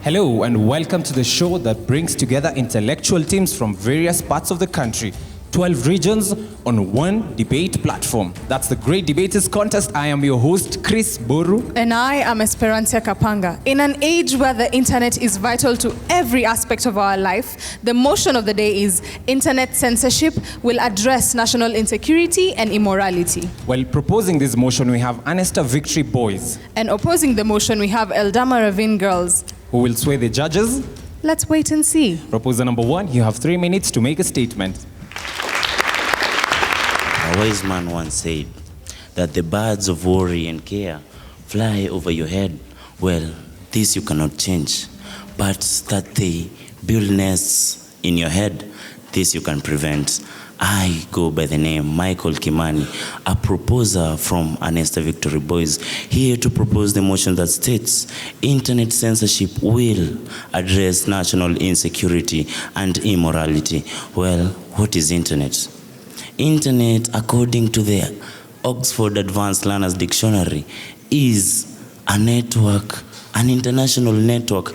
Hello and welcome to the show that brings together intellectual teams from various parts of the country. 12 regions on one debate platform. That's the Great Debaters Contest. I am your host, Chris Boru. And I am Esperanza Kapanga. In an age where the internet is vital to every aspect of our life, the motion of the day is Internet Censorship will address national insecurity and immorality. While proposing this motion, we have Anestar Victory Boys. And opposing the motion, we have Eldama Ravine Girls. Who will sway the judges? Let's wait and see. Proposer number 1, you have 3 minutes to make a statement. A wise man once said that the birds of worry and care fly over your head. Well, this you cannot change. But that they build nests in your head, this you can prevent. I go by the name Michael Kimani, a proposer from Anestar Victory Boys, here to propose the motion that states internet censorship will address national insecurity and immorality. Well, what is internet? Internet, according to the Oxford Advanced Learners Dictionary, is a network, an international network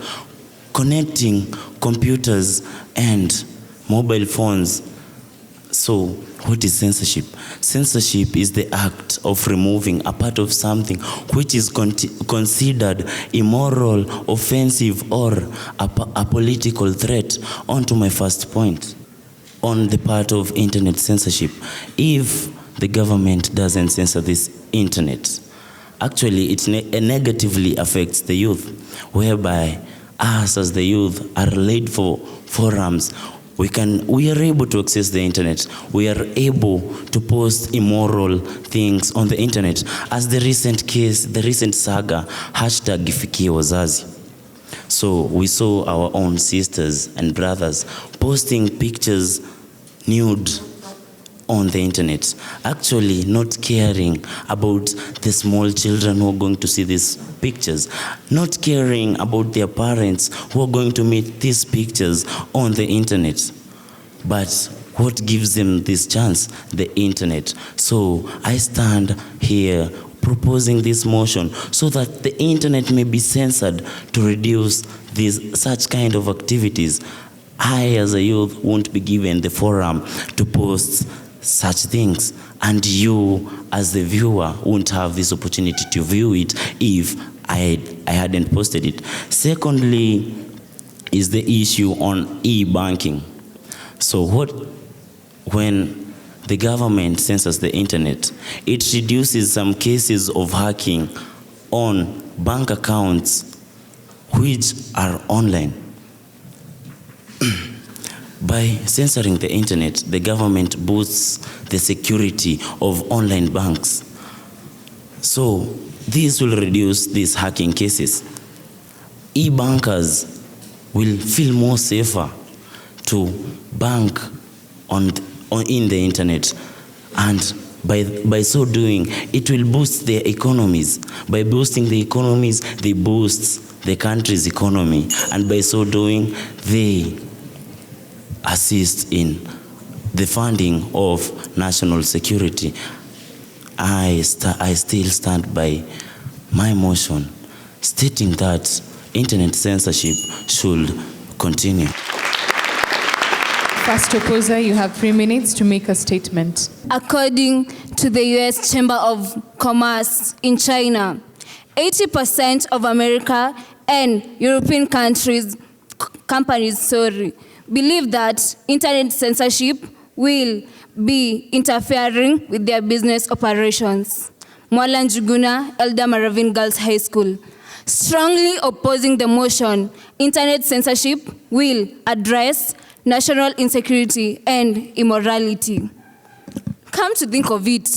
connecting computers and mobile phones. So, what is censorship? Censorship is the act of removing a part of something which is considered immoral, offensive, or a political threat. On to my first point. On the part of internet censorship, if the government doesn't censor this internet, actually it negatively affects the youth, whereby us as the youth are laid for forums. We are able to access the internet. We are able to post immoral things on the internet. As the recent case, the recent saga, #Ifikie Wazazi. So we saw our own sisters and brothers posting pictures nude on the internet, actually not caring about the small children who are going to see these pictures, not caring about their parents who are going to meet these pictures on the internet. But what gives them this chance? The internet. So I stand here proposing this motion so that the internet may be censored to reduce such kind of activities. I as a youth won't be given the forum to post such things, and you as the viewer won't have this opportunity to view it if I hadn't posted it. Secondly is the issue on e-banking. So when the government censors the internet, it reduces some cases of hacking on bank accounts which are online. By censoring the internet, the government boosts the security of online banks. So this will reduce these hacking cases. E-bankers will feel more safer to bank in the internet, and by so doing, it will boost their economies. By boosting the economies, they boost the country's economy, and by so doing, they assist in the funding of national security. I still stand by my motion stating that internet censorship should continue. First opposer, you have 3 minutes to make a statement. According to the U.S. Chamber of Commerce in China, 80% of America and European companies, believe that internet censorship will be interfering with their business operations. Mwala Njuguna, Eldama Ravine Girls High School, strongly opposing the motion, internet censorship will address national insecurity and immorality. Come to think of it,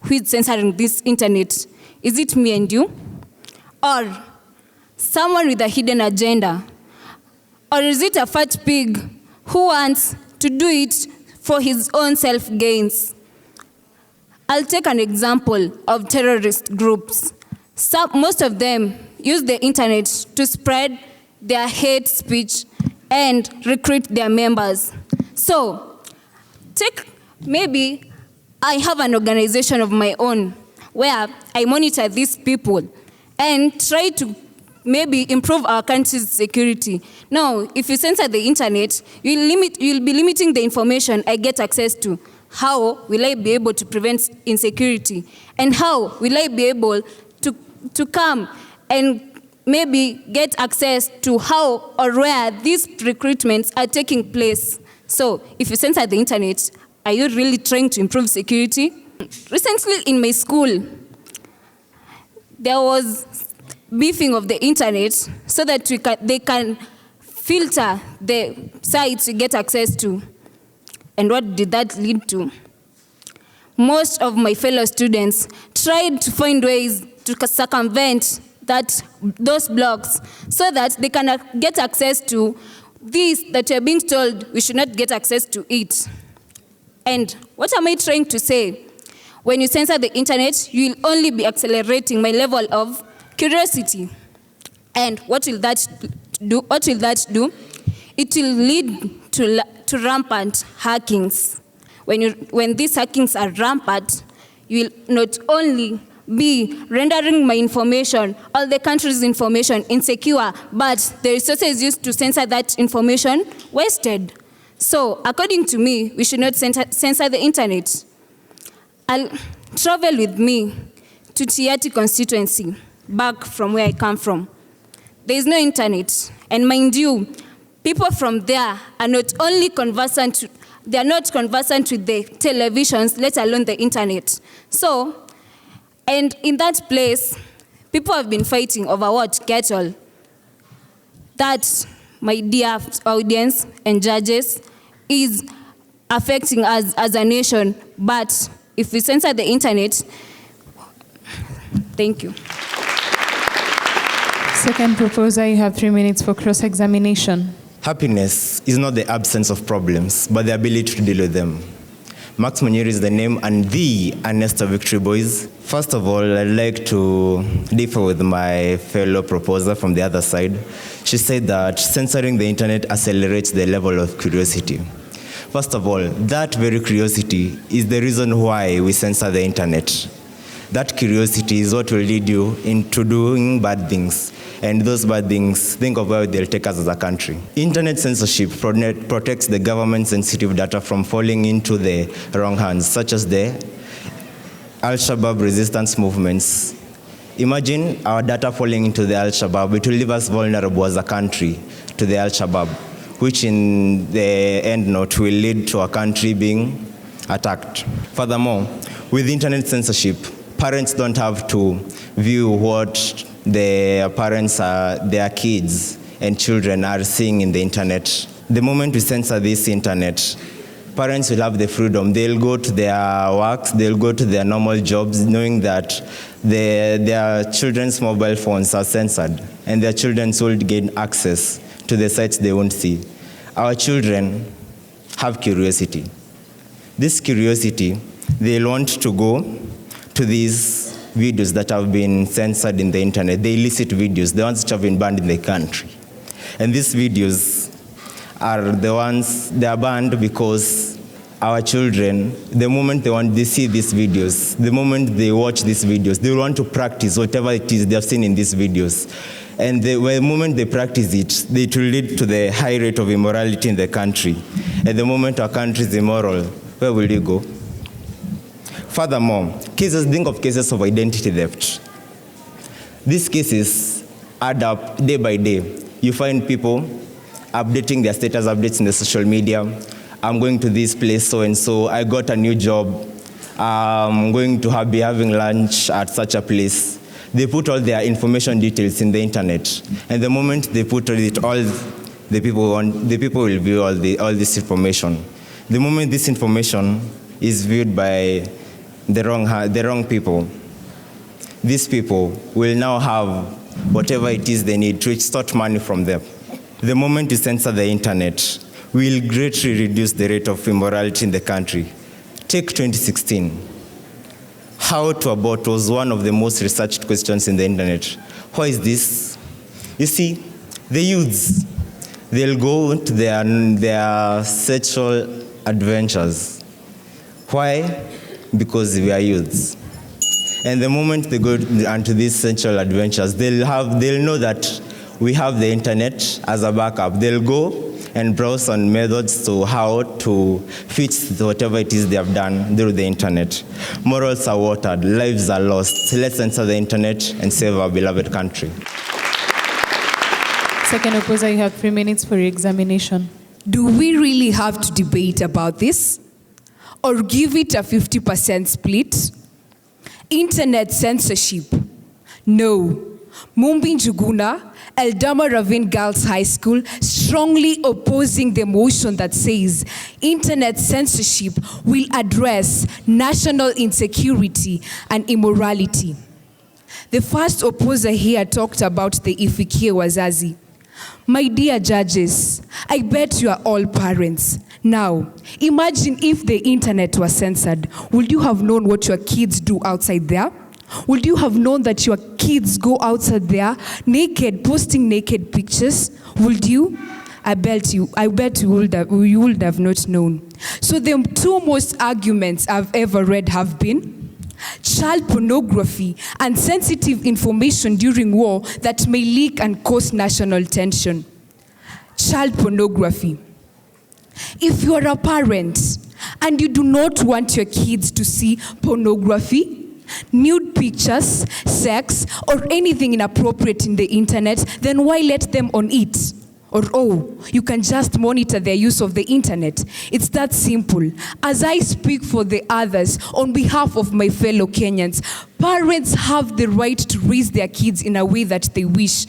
who is censoring this internet? Is it me and you? Or someone with a hidden agenda? Or is it a fat pig who wants to do it for his own self-gains? I'll take an example of terrorist groups. Most of them use the internet to spread their hate speech and recruit their members. So, maybe I have an organization of my own where I monitor these people and try to maybe improve our country's security. Now, if you censor the internet, you'll be limiting the information I get access to. How will I be able to prevent insecurity? And how will I be able to come and maybe get access to how or where these recruitments are taking place? So if you censor the internet, are you really trying to improve security? Recently in my school, there was beefing of the internet so that they can filter the sites we get access to. And what did that lead to? Most of my fellow students tried to find ways to circumvent those blocks so that they can get access to this that we are being told we should not get access to it. And what am I trying to say? When you censor the internet, you will only be accelerating my level of curiosity. And what will that do? It will lead to rampant hackings. When these hackings are rampant, you will not only be rendering my information, all the country's information, insecure, but the resources used to censor that information wasted. So, according to me, we should not censor the internet. I'll travel with me to Tiati constituency, back from where I come from. There is no internet, and mind you, people from there are not only conversant, they are not conversant with the televisions, let alone the internet. So, and in that place, people have been fighting over what? Cattle. That, my dear audience and judges, is affecting us as a nation. But if we censor the internet, thank you. Second proposer, you have 3 minutes for cross-examination. Happiness is not the absence of problems, but the ability to deal with them. Max Munyiri is the name, and the Anestar Victory Boys. First of all, I'd like to differ with my fellow proposer from the other side. She said that censoring the internet accelerates the level of curiosity. First of all, that very curiosity is the reason why we censor the internet. That curiosity is what will lead you into doing bad things. And those bad things, think of where they'll take us as a country. Internet censorship protects the government's sensitive data from falling into the wrong hands, such as the Al-Shabaab resistance movements. Imagine our data falling into the Al-Shabaab. It will leave us vulnerable as a country to the Al-Shabaab, which in the end note will lead to our country being attacked. Furthermore, with internet censorship, parents don't have to view what their their kids and children are seeing in the internet. The moment we censor this internet, parents will have the freedom. They'll go to their works, they'll go to their normal jobs, knowing that their children's mobile phones are censored, and their children will gain access to the sites they won't see. Our children have curiosity. This curiosity, they'll want to go to these videos that have been censored in the internet, the illicit videos, the ones which have been banned in the country. And these videos are the ones, they are banned because our children, the moment they see these videos, the moment they watch these videos, they want to practice whatever it is they have seen in these videos. And the moment they practice it, it will lead to the high rate of immorality in the country. And the moment our country is immoral, where will you go? Furthermore, think of cases of identity theft. These cases add up day by day. You find people updating their status updates in the social media. I'm going to this place so-and-so. I got a new job. I'm going to be having lunch at such a place. They put all their information details in the internet. And the moment they put it, all the people will view all this information. The moment this information is viewed by the wrong people, these people will now have whatever it is they need to extort money from them. The moment you censor the internet, will greatly reduce the rate of immorality in the country. Take 2016. How to abort was one of the most researched questions in the internet. Why is this? You see, the youths, they'll go to their sexual adventures. Why? Because we are youths. And the moment they go onto these sensual adventures, they'll know that we have the internet as a backup. They'll go and browse on methods to how to fix whatever it is they have done through the internet. Morals are watered, lives are lost. So let's enter the internet and save our beloved country. Second opposer, you have 3 minutes for your examination. Do we really have to debate about this? Or give it a 50% split? Internet censorship? No. Mumbi Njuguna, Eldama Ravine Girls High School, strongly opposing the motion that says internet censorship will address national insecurity and immorality. The first opposer here talked about the ifikie wazazi. My dear judges, I bet you are all parents. Now, imagine if the internet was censored. Would you have known what your kids do outside there? Would you have known that your kids go outside there naked, posting naked pictures? Would you? I bet you would have not known. So the two most arguments I've ever read have been child pornography and sensitive information during war that may leak and cause national tension. Child pornography. If you are a parent and you do not want your kids to see pornography, nude pictures, sex, or anything inappropriate in the internet, then why let them on it? Or, you can just monitor their use of the internet. It's that simple. As I speak for the others, on behalf of my fellow Kenyans, parents have the right to raise their kids in a way that they wish.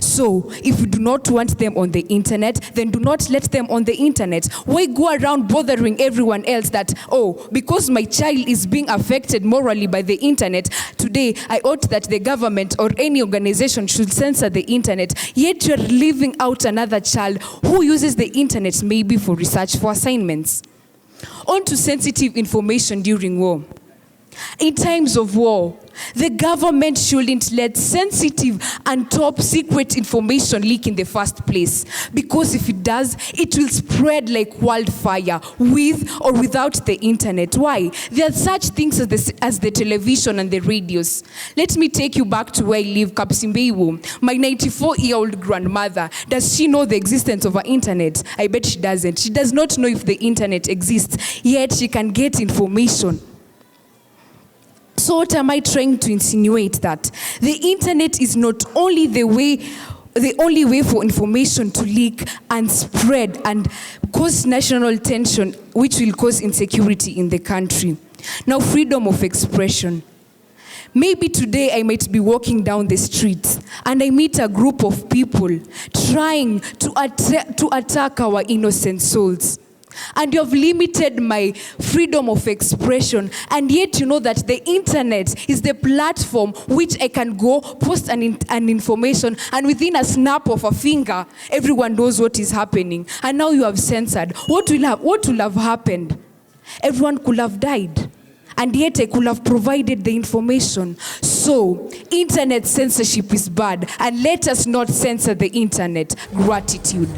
So, if you do not want them on the internet, then do not let them on the internet. Why go around bothering everyone else that, because my child is being affected morally by the internet, today I ought that the government or any organization should censor the internet, yet you're leaving out another child who uses the internet maybe for research, for assignments. On to sensitive information during war. In times of war, the government shouldn't let sensitive and top secret information leak in the first place. Because if it does, it will spread like wildfire with or without the internet. Why? There are such things as the television and the radios. Let me take you back to where I live, Kapsimbeiwo. My 94-year-old grandmother, does she know the existence of our internet? I bet she doesn't. She does not know if the internet exists, yet she can get information. So what am I trying to insinuate? That the internet is not only the only way for information to leak and spread and cause national tension, which will cause insecurity in the country. Now, freedom of expression. Maybe today I might be walking down the street and I meet a group of people trying to attack our innocent souls. And you have limited my freedom of expression, and yet you know that the internet is the platform which I can go post an information, and within a snap of a finger, everyone knows what is happening. And now you have censored. What will have happened? Everyone could have died, and yet I could have provided the information. So, internet censorship is bad, and let us not censor the internet. Gratitude.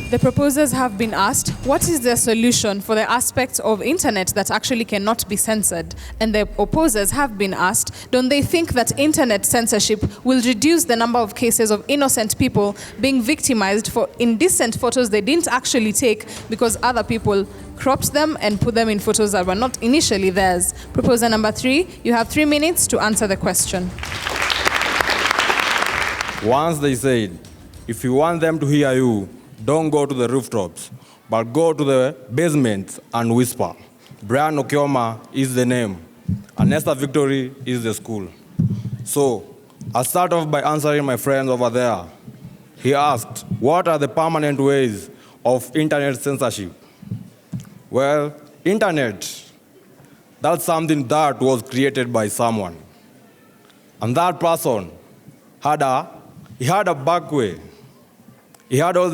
The proposers have been asked, what is their solution for the aspects of internet that actually cannot be censored? And the opposers have been asked, don't they think that internet censorship will reduce the number of cases of innocent people being victimized for indecent photos they didn't actually take because other people cropped them and put them in photos that were not initially theirs? Proposer number 3, you have 3 minutes to answer the question. Once they said, if you want them to hear you, don't go to the rooftops, but go to the basements and whisper. Brian Okioma is the name. Anestar Victory is the school. So, I'll start off by answering my friend over there. He asked, what are the permanent ways of internet censorship? Well, internet, that's something that was created by someone. And that person had a back way. He had all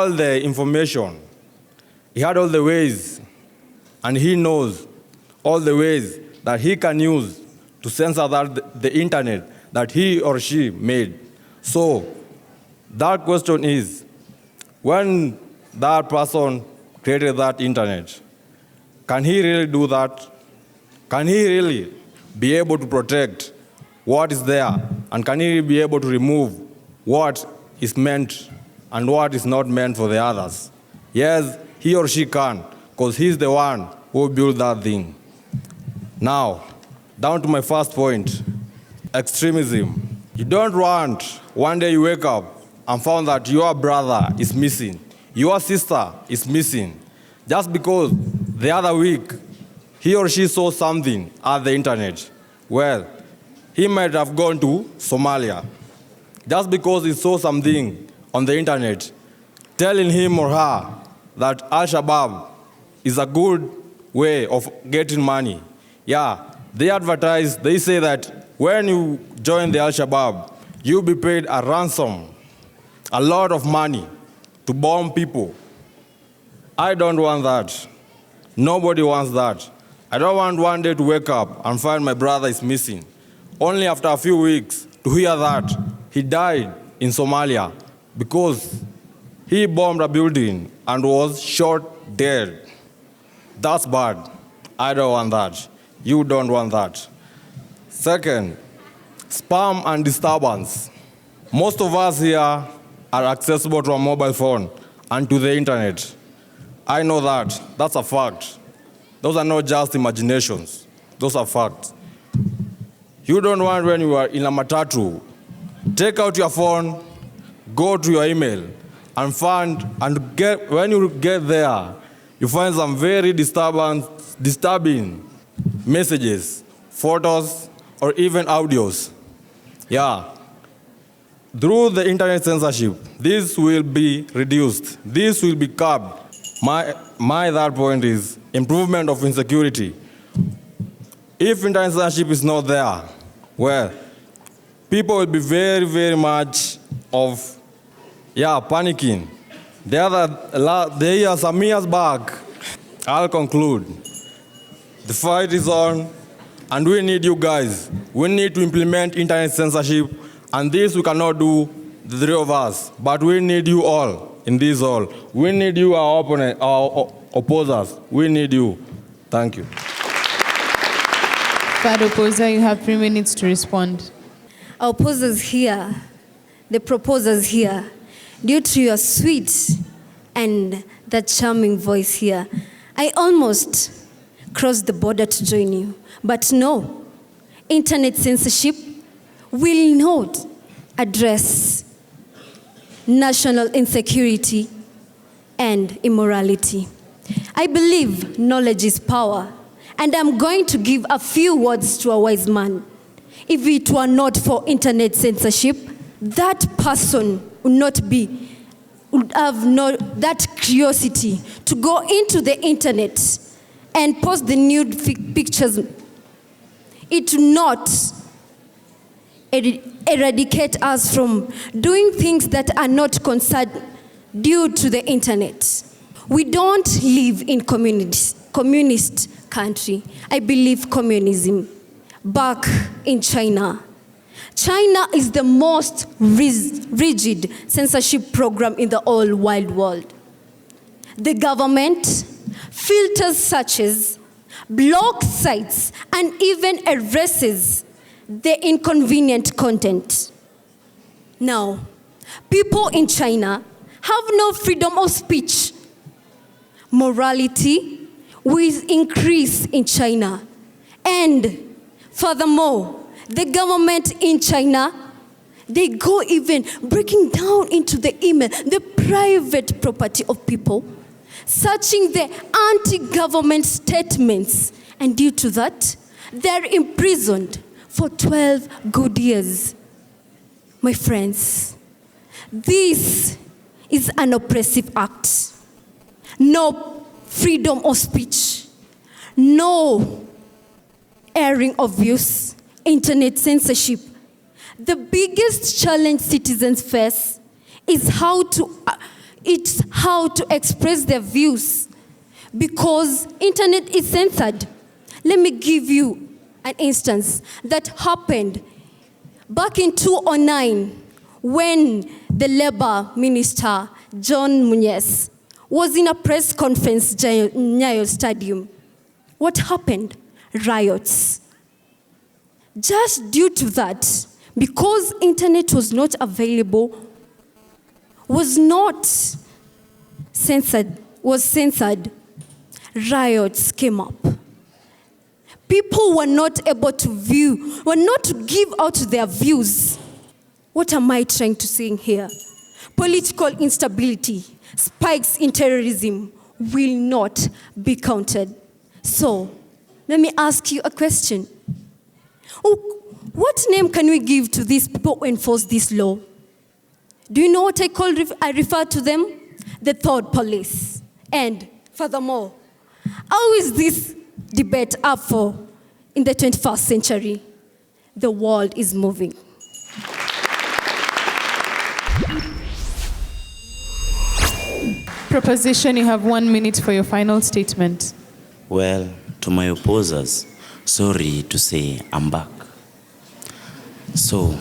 the information. He had all the ways, and he knows all the ways that he can use to censor the internet that he or she made. So that question is, when that person created that internet, can he really do that? Can he really be able to protect what is there? And can he be able to remove what is meant and what is not meant for the others? Yes, he or she can, because he's the one who built that thing. Now, down to my first point, extremism. You don't want one day you wake up and found that your brother is missing, your sister is missing, just because the other week he or she saw something at the internet. Well, he might have gone to Somalia just because he saw something on the internet telling him or her that Al-Shabaab is a good way of getting money. Yeah, they advertise, they say that when you join the Al-Shabaab, you'll be paid a ransom, a lot of money to bomb people. I don't want that. Nobody wants that. I don't want one day to wake up and find my brother is missing. Only after a few weeks to hear that he died in Somalia because he bombed a building and was shot dead. That's bad. I don't want that. You don't want that. Second, spam and disturbance. Most of us here are accessible to a mobile phone and to the internet. I know that. That's a fact. Those are not just imaginations. Those are facts. You don't want when you are in a matatu, take out your phone, go to your email, and find, and get, when you get there, you find some very disturbing messages, photos, or even audios. Yeah. Through the internet censorship, this will be reduced. This will be curbed. My third point is improvement of insecurity. If internet censorship is not there, well, people will be very, very much panicking. Some years back, I'll conclude. The fight is on, and we need you guys. We need to implement internet censorship, and this we cannot do, the three of us, but we need you all in this hall. We need you, our opponent, our opposers. We need you. Thank you. Third opposer, you have 3 minutes to respond. Our opposers here, the proposers here, due to your sweet and that charming voice here, I almost crossed the border to join you. But no, internet censorship will not address national insecurity and immorality. I believe knowledge is power, and I'm going to give a few words to a wise man. If it were not for internet censorship, that person would have that curiosity to go into the internet and post the nude pictures. It will not eradicate us from doing things that are not concerned due to the internet. We don't live in communist country. I believe communism. Back in China. China is the most rigid censorship program in the whole wide world. The government filters searches, blocks sites, and even erases the inconvenient content. Now, people in China have no freedom of speech. Morality will increase in China. And furthermore, the government in China, they go even breaking down into the email, the private property of people, searching the anti-government statements. And due to that, they're imprisoned for 12 good years. My friends, this is an oppressive act. No freedom of speech, no airing of views, internet censorship. The biggest challenge citizens face is how to express their views, because internet is censored. Let me give you an instance that happened Back in 2009, when the Labour Minister, John Munez, was in a press conference in Nyayo Stadium, what happened? Riots. Just due to that, because internet was not available, was censored, riots came up. People were not able to were not to give out their views. What am I trying to say here? Political instability, spikes in terrorism will not be counted. So, let me ask you a question. What name can we give to these people who enforce this law? Do you know what I refer to them? The third police. And furthermore, how is this debate up for in the 21st century? The world is moving. Proposition, you have 1 minute for your final statement. Well, to my opposers, sorry to say I'm back. So,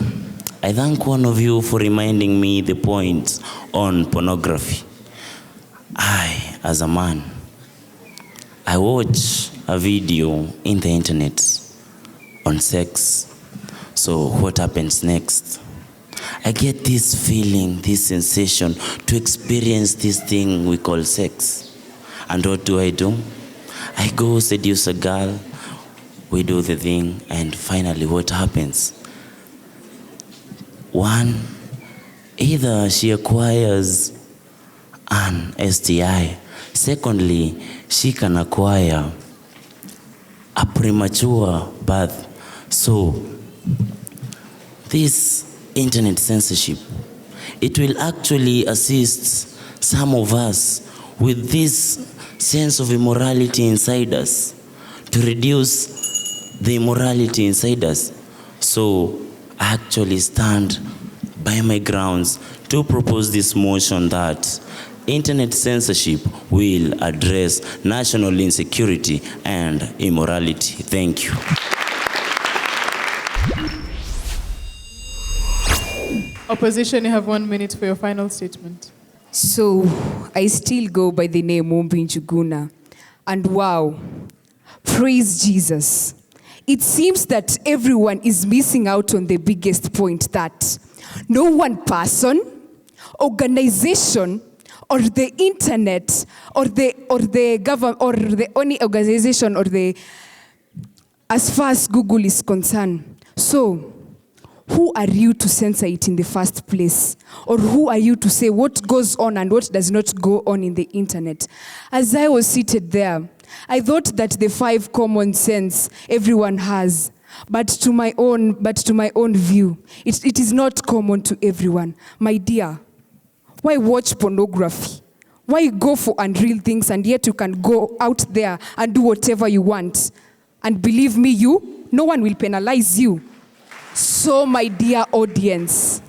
I thank one of you for reminding me the points on pornography. I, as a man, I watch a video in the internet on sex. So what happens next? I get this feeling, this sensation to experience this thing we call sex. And what do? I go seduce a girl, we do the thing, and finally what happens? One, either she acquires an STI. Secondly, she can acquire a premature birth. So, this internet censorship, it will actually assist some of us with this sense of immorality inside us, to reduce the immorality inside us. So, I actually stand by my grounds to propose this motion that internet censorship will address national insecurity and immorality. Thank you. Opposition, you have 1 minute for your final statement. So, I still go by the name Mumbi Njuguna. And wow, praise Jesus. It seems that everyone is missing out on the biggest point, that no one person, organization, or the internet, or the government, or the only organization, or the, as far as Google is concerned. So, who are you to censor it in the first place? Or who are you to say what goes on and what does not go on in the internet? As I was seated there, I thought that the 5 common sense everyone has, but to my own view, it is not common to everyone. My dear, why watch pornography? Why go for unreal things and yet you can go out there and do whatever you want? And believe me, no one will penalize you. So, my dear audience,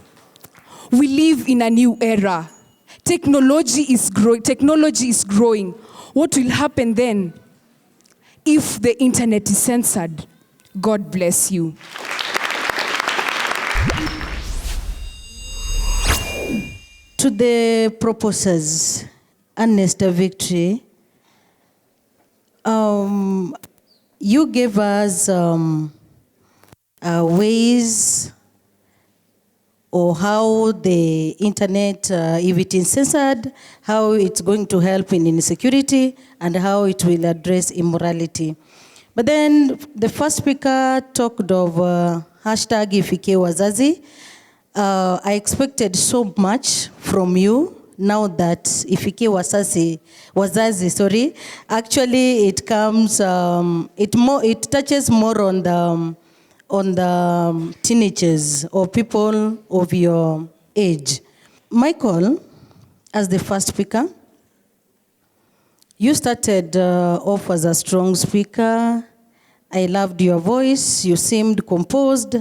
we live in a new era. Technology is growing. What will happen then if the internet is censored? God bless you. To the proposers, Anestar Victory, you gave us ways or how the internet, if it is censored, how it's going to help in insecurity and how it will address immorality. But then the first speaker talked of hashtag Ifike Wazazi. I expected so much from you now that Ifike Wazazi, actually it comes, it touches more on the teenagers or people of your age. Michael, as the first speaker, you started off as a strong speaker. I loved your voice. You seemed composed.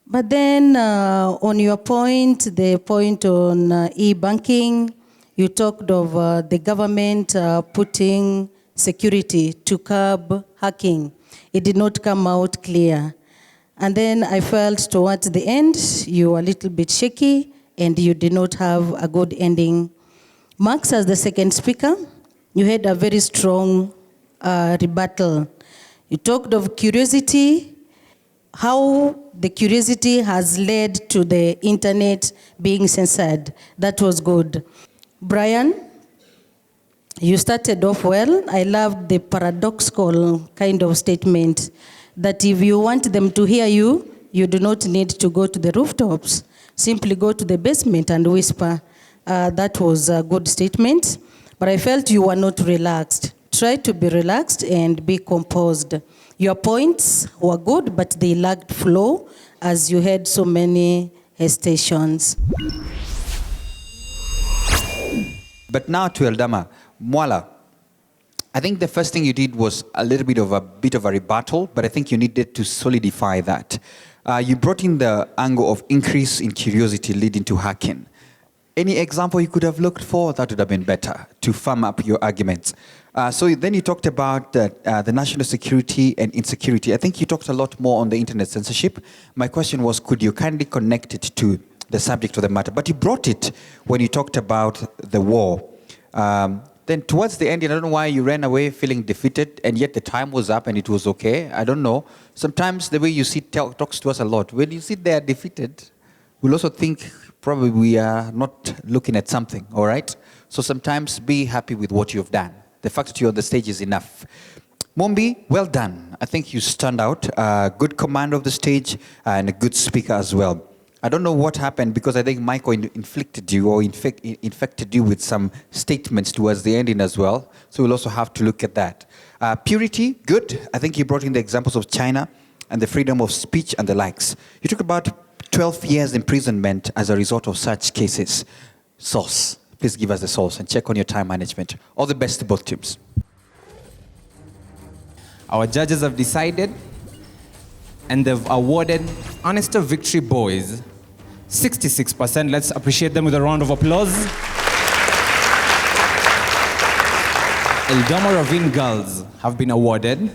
But then on your point, the point on e-banking, you talked of the government putting security to curb hacking. It did not come out clear. And then I felt towards the end, you were a little bit shaky and you did not have a good ending. Max, as the second speaker, you had a very strong rebuttal. You talked of curiosity, how the curiosity has led to the internet being censored. That was good. Brian, you started off well. I loved the paradoxical kind of statement that if you want them to hear you, you do not need to go to the rooftops. Simply go to the basement and whisper. That was a good statement, but I felt you were not relaxed. Try to be relaxed and be composed. Your points were good, but they lacked flow as you had so many hesitations. But now to Eldama. Mwala, I think the first thing you did was a little bit of a rebuttal, but I think you needed to solidify that. You brought in the angle of increase in curiosity leading to hacking. Any example you could have looked for? That would have been better to firm up your arguments. So then you talked about the national security and insecurity. I think you talked a lot more on the internet censorship. My question was, could you kindly connect it to the subject of the matter? But you brought it when you talked about the war. Then towards the end, I don't know why you ran away feeling defeated, and yet the time was up and it was okay. I don't know. Sometimes the way you sit talks to us a lot. When you sit there defeated, we'll also think probably we are not looking at something, all right? So sometimes be happy with what you've done. The fact that you're on the stage is enough. Mombi, well done. I think you stand out. Good command of the stage and a good speaker as well. I don't know what happened because I think Michael inflicted you or infected you with some statements towards the ending as well. So we'll also have to look at that. Purity, good. I think you brought in the examples of China and the freedom of speech and the likes. You talk about 12 years imprisonment as a result of such cases. Source. Please give us the source and check on your time management. All the best to both teams. Our judges have decided and they've awarded Anestar Victory Boys 66%. Let's appreciate them with a round of applause. Eldama Ravine girls have been awarded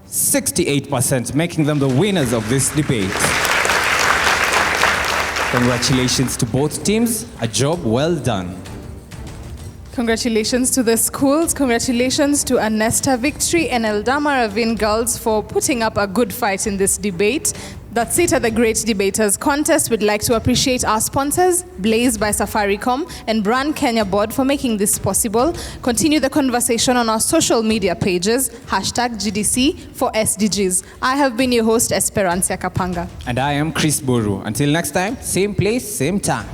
68%, making them the winners of this debate. Congratulations to both teams. A job well done. Congratulations to the schools. Congratulations to Anestar Victory and Eldama Ravine girls for putting up a good fight in this debate. That's it at the Great Debaters Contest. We'd like to appreciate our sponsors, Blaze by Safaricom and Brand Kenya Board for making this possible. Continue the conversation on our social media pages, #GDC for SDGs. I have been your host, Esperanza Kapanga. And I am Chris Buru. Until next time, same place, same time.